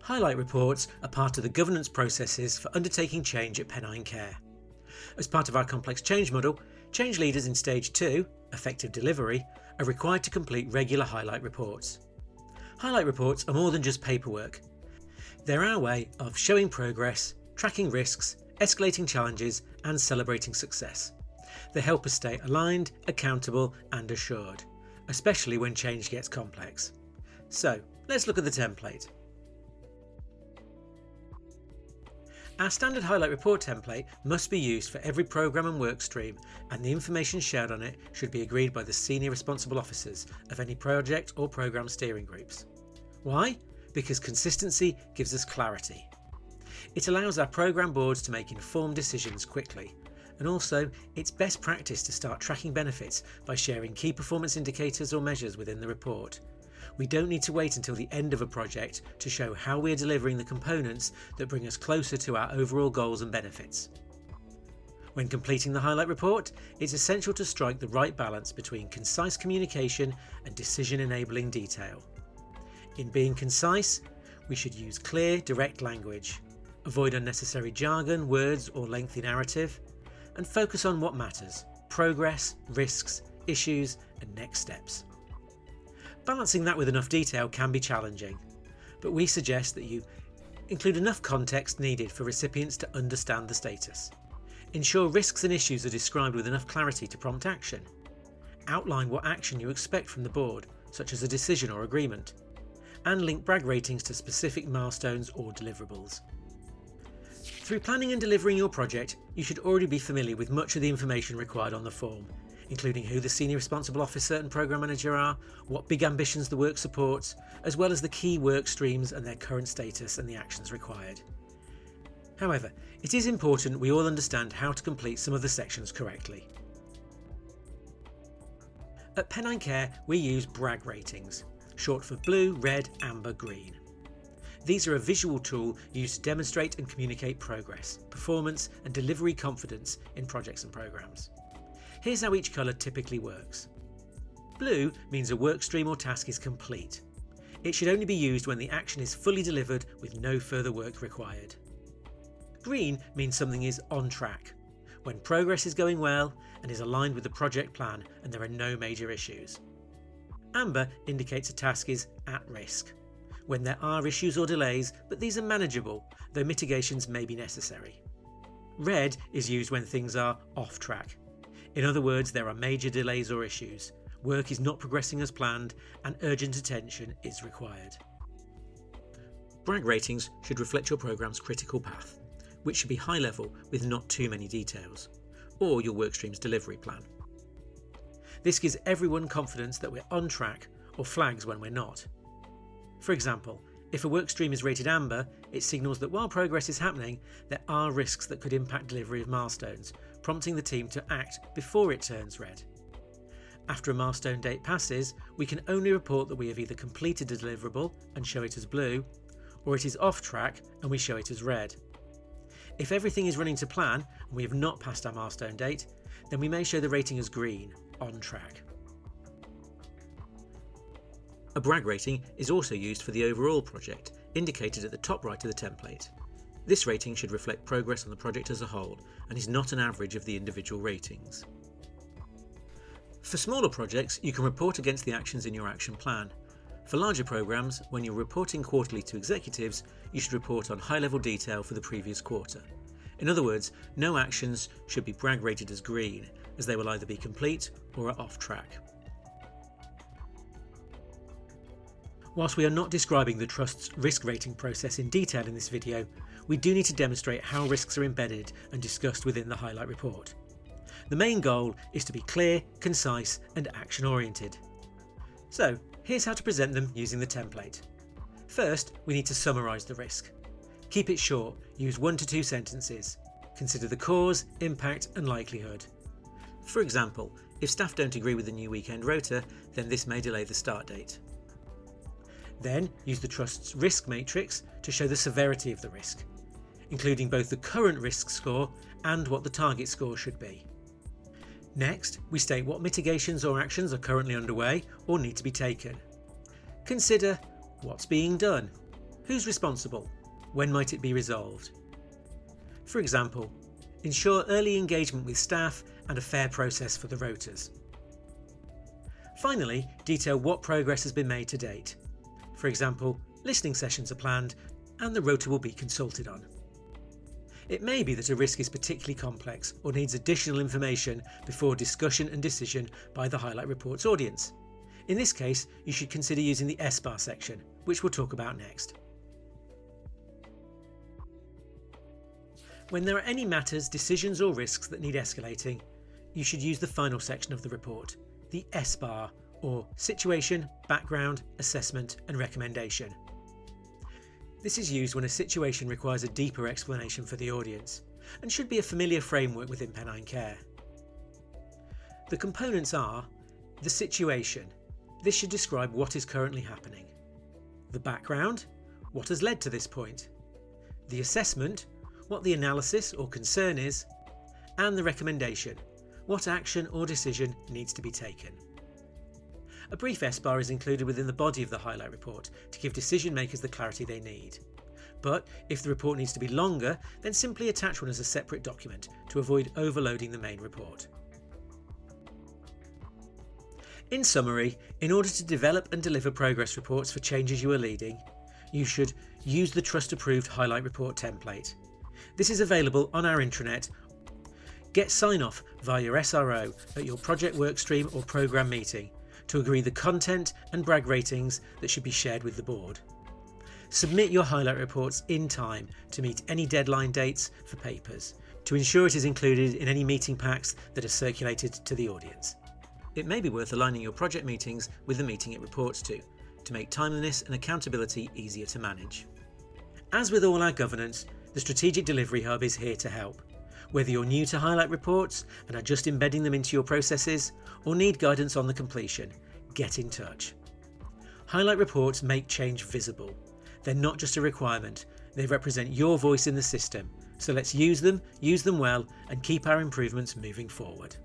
Highlight reports are part of the governance processes for undertaking change at Pennine Care. As part of our complex change model, change leaders in Stage 2, effective delivery, are required to complete regular highlight reports. Highlight reports are more than just paperwork. They're our way of showing progress, tracking risks, escalating challenges, and celebrating success. They help us stay aligned, accountable, and assured, especially when change gets complex. So, let's look at the template. Our standard highlight report template must be used for every programme and work stream, and the information shared on it should be agreed by the senior responsible officers of any project or programme steering groups. Why? Because consistency gives us clarity. It allows our programme boards to make informed decisions quickly, and also it's best practice to start tracking benefits by sharing key performance indicators or measures within the report. We don't need to wait until the end of a project to show how we are delivering the components that bring us closer to our overall goals and benefits. When completing the highlight report, it's essential to strike the right balance between concise communication and decision-enabling detail. In being concise, we should use clear, direct language, avoid unnecessary jargon, words or lengthy narrative, and focus on what matters: progress, risks, issues, and next steps. Balancing that with enough detail can be challenging, but we suggest that you include enough context needed for recipients to understand the status. Ensure risks and issues are described with enough clarity to prompt action. Outline what action you expect from the board, such as a decision or agreement, and link brag ratings to specific milestones or deliverables. Through planning and delivering your project, you should already be familiar with much of the information required on the form, including who the senior responsible officer and programme manager are, what big ambitions the work supports, as well as the key work streams and their current status and the actions required. However, it is important we all understand how to complete some of the sections correctly. At Pennine Care, we use brag ratings, short for blue, red, amber, green. These are a visual tool used to demonstrate and communicate progress, performance, and delivery confidence in projects and programmes. Here's how each colour typically works. Blue means a work stream or task is complete. It should only be used when the action is fully delivered with no further work required. Green means something is on track, when progress is going well and is aligned with the project plan and there are no major issues. Amber indicates a task is at risk, when there are issues or delays, but these are manageable, though mitigations may be necessary. Red is used when things are off track. In other words, there are major delays or issues, work is not progressing as planned, and urgent attention is required. Brag ratings should reflect your programme's critical path, which should be high level with not too many details, or your workstream's delivery plan. This gives everyone confidence that we're on track, or flags when we're not. For example, if a workstream is rated amber, it signals that while progress is happening, there are risks that could impact delivery of milestones, prompting the team to act before it turns red. After a milestone date passes, we can only report that we have either completed a deliverable and show it as blue, or it is off track and we show it as red. If everything is running to plan and we have not passed our milestone date, then we may show the rating as green, on track. A brag rating is also used for the overall project, indicated at the top right of the template. This rating should reflect progress on the project as a whole and is not an average of the individual ratings. For smaller projects, you can report against the actions in your action plan. For larger programmes, when you're reporting quarterly to executives, you should report on high-level detail for the previous quarter. In other words, no actions should be brag rated as green, as they will either be complete or are off track. Whilst we are not describing the Trust's risk rating process in detail in this video, we do need to demonstrate how risks are embedded and discussed within the highlight report. The main goal is to be clear, concise, and action-oriented. So, here's how to present them using the template. First, we need to summarise the risk. Keep it short, use 1 to 2 sentences. Consider the cause, impact, and likelihood. For example, if staff don't agree with the new weekend rota, then this may delay the start date. Then use the Trust's risk matrix to show the severity of the risk, including both the current risk score and what the target score should be. Next, we state what mitigations or actions are currently underway or need to be taken. Consider what's being done, Who's responsible? When might it be resolved? For example, ensure early engagement with staff and a fair process for the rotas. Finally, detail what progress has been made to date. For example, listening sessions are planned and the rota will be consulted on. It may be that a risk is particularly complex or needs additional information before discussion and decision by the Highlight Reports audience. In this case, you should consider using the S-bar section, which we'll talk about next. When there are any matters, decisions or risks that need escalating, you should use the final section of the report, the S-bar, or Situation, Background, Assessment and Recommendation. This is used when a situation requires a deeper explanation for the audience, and should be a familiar framework within Pennine Care. The components are the situation. This should describe what is currently happening. The background, what has led to this point. The assessment, what the analysis or concern is. And the recommendation, what action or decision needs to be taken. A brief S-bar is included within the body of the Highlight Report to give decision makers the clarity they need. But if the report needs to be longer, then simply attach one as a separate document to avoid overloading the main report. In summary, in order to develop and deliver progress reports for changes you are leading, you should use the Trust Approved Highlight Report template. This is available on our intranet. Get sign-off via your SRO at your project workstream or programme meeting to agree the content and brag ratings that should be shared with the board. Submit your highlight reports in time to meet any deadline dates for papers, to ensure it is included in any meeting packs that are circulated to the audience. It may be worth aligning your project meetings with the meeting it reports to make timeliness and accountability easier to manage. As with all our governance, the Strategic Delivery Hub is here to help. Whether you're new to highlight reports and are just embedding them into your processes, or need guidance on the completion, get in touch. Highlight reports make change visible. They're not just a requirement, they represent your voice in the system. So let's use them well, and keep our improvements moving forward.